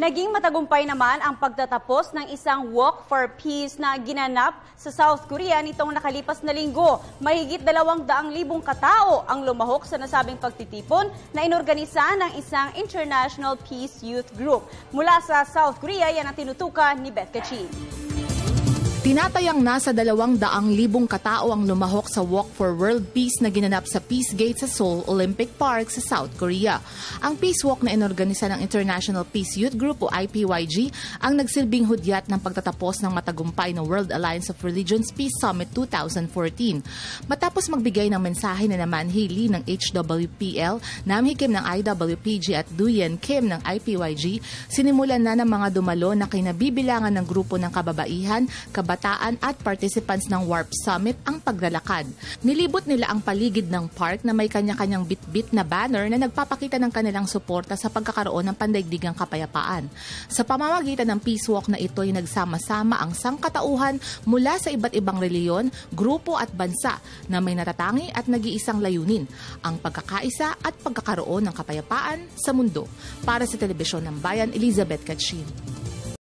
Naging matagumpay naman ang pagtatapos ng isang Walk for Peace na ginanap sa South Korea nitong nakalipas na linggo. Mahigit 200,000 katao ang lumahok sa nasabing pagtitipon na inorganisa ng isang International Peace Youth Group. Mula sa South Korea, yan ang tinutukan ni Beth Kachin. Tinatayang nasa 200,000 katao ang lumahok sa Walk for World Peace na ginanap sa Peace Gate sa Seoul Olympic Park sa South Korea. Ang Peace Walk na inorganisa ng International Peace Youth Group o IPYG ang nagsilbing hudyat ng pagtatapos ng matagumpay na World Alliance of Religions Peace Summit 2014. Matapos magbigay ng mensahe na naman Haley ng HWPL, Namhee Kim ng IWPG at Duyen Kim ng IPYG, sinimulan na ng mga dumalo na kinabibilangan ng grupo ng kababaihan, kabataan at participants ng WARP Summit ang paglalakad. Nilibot nila ang paligid ng park na may kanya-kanyang bit-bit na banner na nagpapakita ng kanilang suporta sa pagkakaroon ng pandaigdigang kapayapaan. Sa pamamagitan ng Peace Walk na ito ay nagsama-sama ang sangkatauhan mula sa iba't ibang reliyon, grupo at bansa na may natatangi at nag-iisang layunin, ang pagkakaisa at pagkakaroon ng kapayapaan sa mundo. Para sa Telebisyon ng Bayan, Elizabeth Kachin.